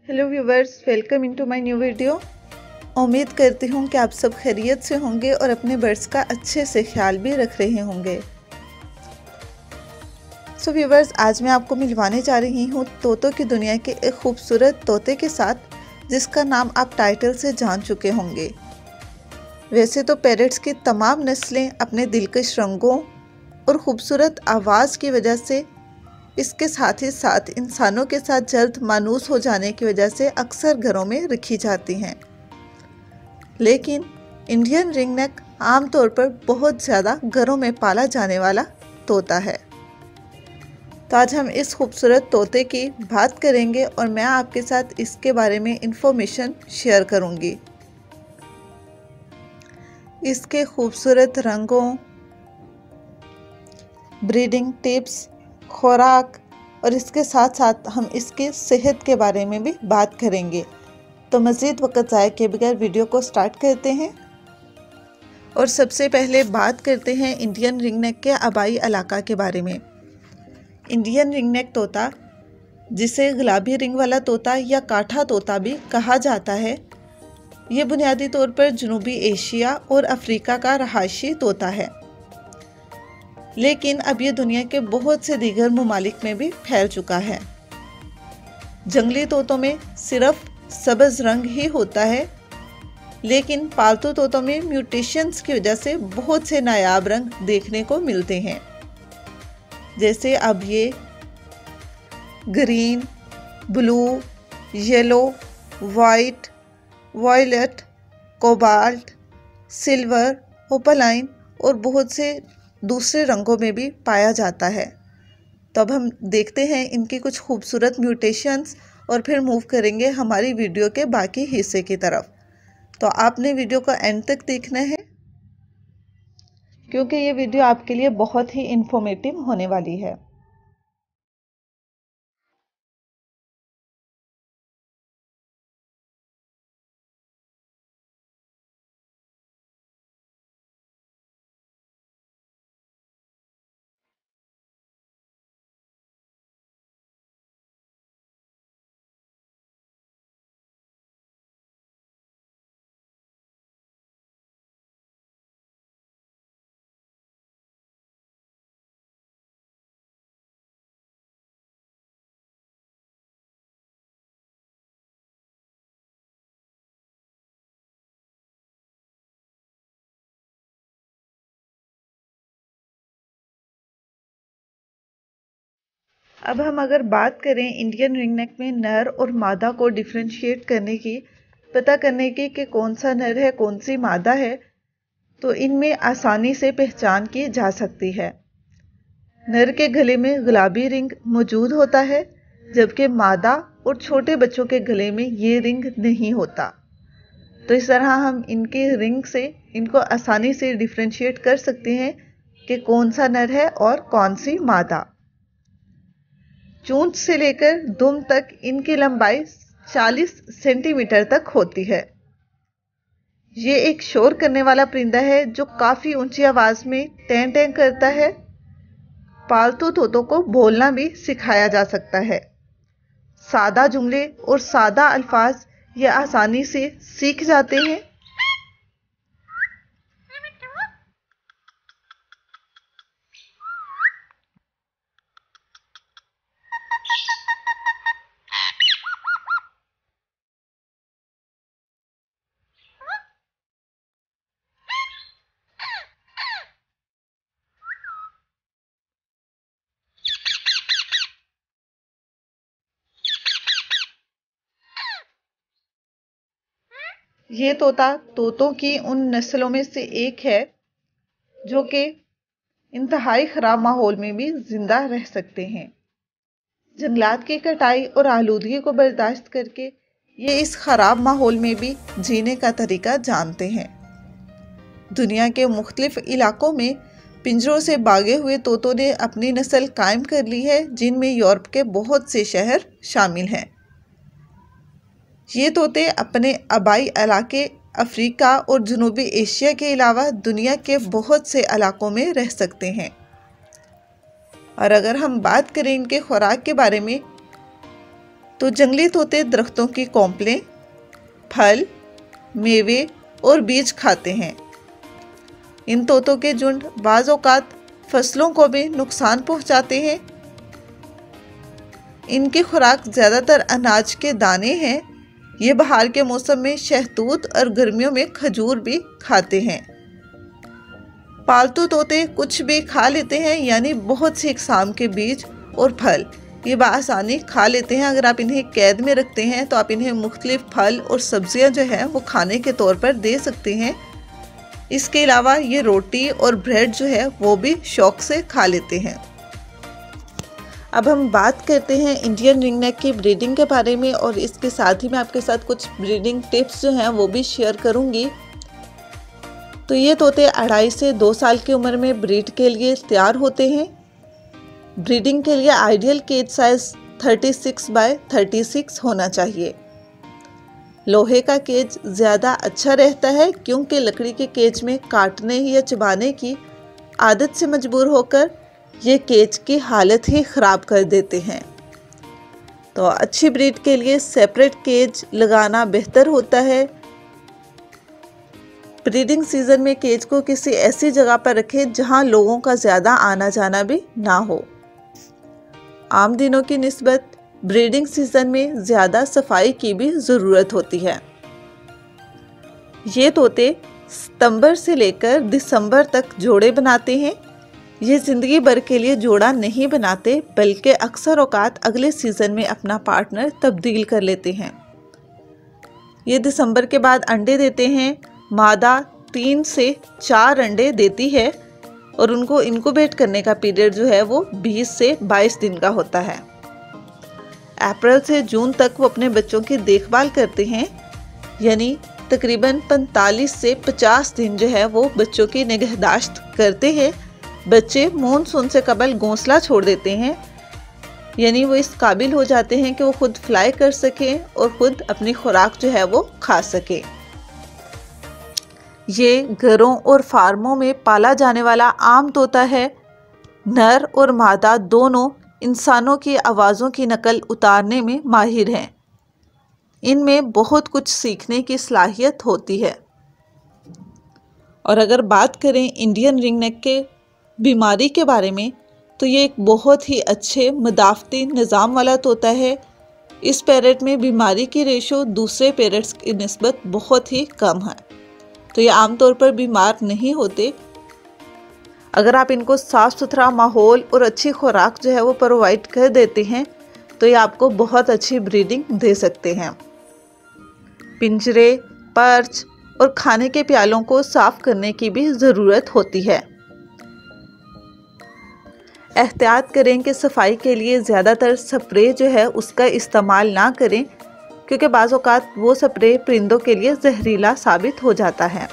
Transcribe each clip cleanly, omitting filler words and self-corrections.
Hello viewers, welcome into my new video. उम्मीद करती हूँ कि आप सब खैरियत से होंगे और अपने बर्ड्स का अच्छे से ख्याल भी रख रहे होंगे। सो व्यूवर्स, आज मैं आपको मिलवाने जा रही हूँ तोतों की दुनिया के एक खूबसूरत तोते के साथ, जिसका नाम आप टाइटल से जान चुके होंगे। वैसे तो पैरट्स की तमाम नस्लें अपने दिलकश रंगों और ख़ूबसूरत आवाज़ की वजह से, इसके साथ ही साथ इंसानों के साथ जल्द मानूस हो जाने की वजह से अक्सर घरों में रखी जाती हैं। लेकिन इंडियन रिंगनेक आमतौर पर बहुत ज़्यादा घरों में पाला जाने वाला तोता है। तो आज हम इस खूबसूरत तोते की बात करेंगे और मैं आपके साथ इसके बारे में इंफॉर्मेशन शेयर करूंगी। इसके खूबसूरत रंगों, ब्रीडिंग टिप्स, खुराक और इसके साथ साथ हम इसकी सेहत के बारे में भी बात करेंगे। तो मज़ीद वक्त ज़ाया किए बगैर वीडियो को स्टार्ट करते हैं। और सबसे पहले बात करते हैं इंडियन रिंगनेक के आबाई इलाका के बारे में। इंडियन रिंगनेक तोता, जिसे गुलाबी रिंग वाला तोता या काठा तोता भी कहा जाता है, ये बुनियादी तौर पर जनूबी एशिया और अफ्रीका का रहायशी तोता है। लेकिन अब ये दुनिया के बहुत से दीगर ममालिक में भी फैल चुका है। जंगली तोतों में सिर्फ सब्ज़ रंग ही होता है, लेकिन पालतू तोतों में म्यूटेशंस की वजह से बहुत से नायाब रंग देखने को मिलते हैं। जैसे अब ये green, blue, yellow, white, violet, cobalt, silver, opaline और बहुत से दूसरे रंगों में भी पाया जाता है। तो अब हम देखते हैं इनकी कुछ खूबसूरत म्यूटेशंस और फिर मूव करेंगे हमारी वीडियो के बाकी हिस्से की तरफ। तो आपने वीडियो को एंड तक देखना है, क्योंकि ये वीडियो आपके लिए बहुत ही इंफॉर्मेटिव होने वाली है। अब हम अगर बात करें इंडियन रिंगनेक में नर और मादा को डिफ्रेंशिएट करने की, पता करने की कि कौन सा नर है कौन सी मादा है, तो इनमें आसानी से पहचान की जा सकती है। नर के गले में गुलाबी रिंग मौजूद होता है, जबकि मादा और छोटे बच्चों के गले में ये रिंग नहीं होता। तो इस तरह हम इनके रिंग से इनको आसानी से डिफ्रेंशिएट कर सकते हैं कि कौन सा नर है और कौन सी मादा। चोंच से लेकर दुम तक इनकी लंबाई 40 सेंटीमीटर तक होती है। ये एक शोर करने वाला परिंदा है जो काफी ऊंची आवाज में टें टें करता है। पालतू तोतों को बोलना भी सिखाया जा सकता है। सादा जुमले और सादा अल्फाज ये आसानी से सीख जाते हैं। ये तोता तोतों की उन नस्लों में से एक है जो कि इंतहाई खराब माहौल में भी जिंदा रह सकते हैं। जंगलात की कटाई और आलूदगी को बर्दाश्त करके ये इस खराब माहौल में भी जीने का तरीका जानते हैं। दुनिया के मुख्तलिफ इलाकों में पिंजरों से भागे हुए तोतों ने अपनी नस्ल कायम कर ली है, जिनमें यूरोप के बहुत से शहर शामिल हैं। ये तोते अपने आबाई इलाके अफ्रीका और जनूबी एशिया के अलावा दुनिया के बहुत से इलाकों में रह सकते हैं। और अगर हम बात करें इनके खुराक के बारे में, तो जंगली तोते दरख्तों की कोंपलें, फल, मेवे और बीज खाते हैं। इन तोतों के झुंड बाज़ औक़ात फसलों को भी नुकसान पहुंचाते हैं। इनकी खुराक ज़्यादातर अनाज के दाने हैं। ये बहार के मौसम में शहतूत और गर्मियों में खजूर भी खाते हैं। पालतू तोते कुछ भी खा लेते हैं, यानी बहुत सी अक़साम के बीज और फल ये बआसानी खा लेते हैं। अगर आप इन्हें कैद में रखते हैं तो आप इन्हें मुख्तलिफ फल और सब्जियां जो है वो खाने के तौर पर दे सकते हैं। इसके अलावा ये रोटी और ब्रेड जो है वो भी शौक से खा लेते हैं। अब हम बात करते हैं इंडियन रिंगनेक की ब्रीडिंग के बारे में, और इसके साथ ही मैं आपके साथ कुछ ब्रीडिंग टिप्स जो हैं वो भी शेयर करूंगी। तो ये तोते 2.5 से 2 साल की उम्र में ब्रीड के लिए तैयार होते हैं। ब्रीडिंग के लिए आइडियल केज साइज 36 बाय 36 होना चाहिए। लोहे का केज ज़्यादा अच्छा रहता है, क्योंकि लकड़ी के केज में काटने या चबाने की आदत से मजबूर होकर ये केज की हालत ही ख़राब कर देते हैं। तो अच्छी ब्रीड के लिए सेपरेट केज लगाना बेहतर होता है। ब्रीडिंग सीज़न में केज को किसी ऐसी जगह पर रखें जहां लोगों का ज़्यादा आना जाना भी ना हो। आम दिनों की निस्बत ब्रीडिंग सीज़न में ज़्यादा सफाई की भी ज़रूरत होती है। ये तोते सितंबर से लेकर दिसंबर तक जोड़े बनाते हैं। ये ज़िंदगी भर के लिए जोड़ा नहीं बनाते, बल्कि अक्सर औकात अगले सीज़न में अपना पार्टनर तब्दील कर लेते हैं। ये दिसंबर के बाद अंडे देते हैं। मादा 3 से 4 अंडे देती है और उनको इनक्यूबेट करने का पीरियड जो है वो 20 से 22 दिन का होता है। अप्रैल से जून तक वो अपने बच्चों की देखभाल करते हैं, यानी तकरीबन 45 से 50 दिन जो है वो बच्चों की निगहदाश्त करते हैं। बच्चे मॉनसून से कबल घोंसला छोड़ देते हैं, यानी वो इस काबिल हो जाते हैं कि वो खुद फ्लाई कर सकें और खुद अपनी खुराक जो है वो खा सकें। ये घरों और फार्मों में पाला जाने वाला आम तोता है। नर और मादा दोनों इंसानों की आवाज़ों की नकल उतारने में माहिर हैं। इनमें बहुत कुछ सीखने की सलाहियत होती है। और अगर बात करें इंडियन रिंगनेक के बीमारी के बारे में, तो ये एक बहुत ही अच्छे मदाफ़ती निज़ाम वाला तोता है। इस पैरेट में बीमारी की रेशो दूसरे पैरेट्स की निस्बत बहुत ही कम है, तो ये आमतौर पर बीमार नहीं होते। अगर आप इनको साफ़ सुथरा माहौल और अच्छी खुराक जो है वो प्रोवाइड कर देते हैं, तो ये आपको बहुत अच्छी ब्रीडिंग दे सकते हैं। पिंजरे, पर्च और खाने के प्यालों को साफ़ करने की भी ज़रूरत होती है। एहतियात करें कि सफाई के लिए ज़्यादातर स्प्रे जो है उसका इस्तेमाल ना करें, क्योंकि बाज़ औक़ात वो स्प्रे परिंदों के लिए जहरीला साबित हो जाता है।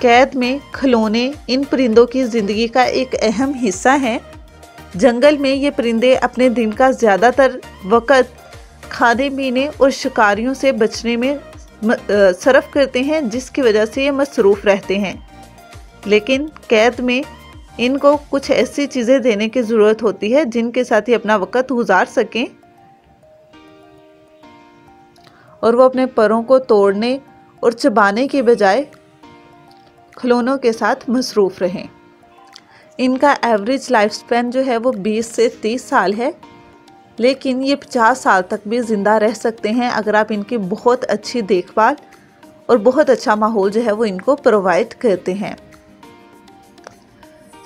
कैद में खिलौने इन परिंदों की ज़िंदगी का एक अहम हिस्सा हैं। जंगल में ये परिंदे अपने दिन का ज़्यादातर वक़्त खाने पीने और शिकारियों से बचने में सर्फ करते हैं, जिसकी वजह से ये मसरूफ़ रहते हैं। लेकिन कैद में इनको कुछ ऐसी चीज़ें देने की ज़रूरत होती है जिनके साथ ही अपना वक़्त गुजार सकें और वो अपने परों को तोड़ने और चबाने के बजाय खिलौनों के साथ मसरूफ़ रहें। इनका एवरेज लाइफ स्पैन जो है वो 20 से 30 साल है, लेकिन ये 50 साल तक भी ज़िंदा रह सकते हैं अगर आप इनकी बहुत अच्छी देखभाल और बहुत अच्छा माहौल जो है वो इनको प्रोवाइड करते हैं।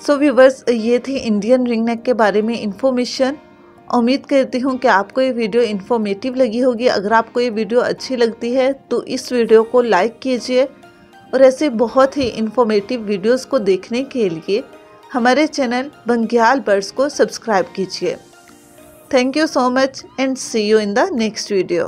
सो व्यूवर्स, ये थी इंडियन रिंगनेक के बारे में इंफॉर्मेशन। उम्मीद करती हूँ कि आपको ये वीडियो इन्फॉर्मेटिव लगी होगी। अगर आपको ये वीडियो अच्छी लगती है तो इस वीडियो को लाइक कीजिए और ऐसे बहुत ही इन्फॉर्मेटिव वीडियोस को देखने के लिए हमारे चैनल बंग्याल बर्ड्स को सब्सक्राइब कीजिए। Thank you so much and see you in the next video.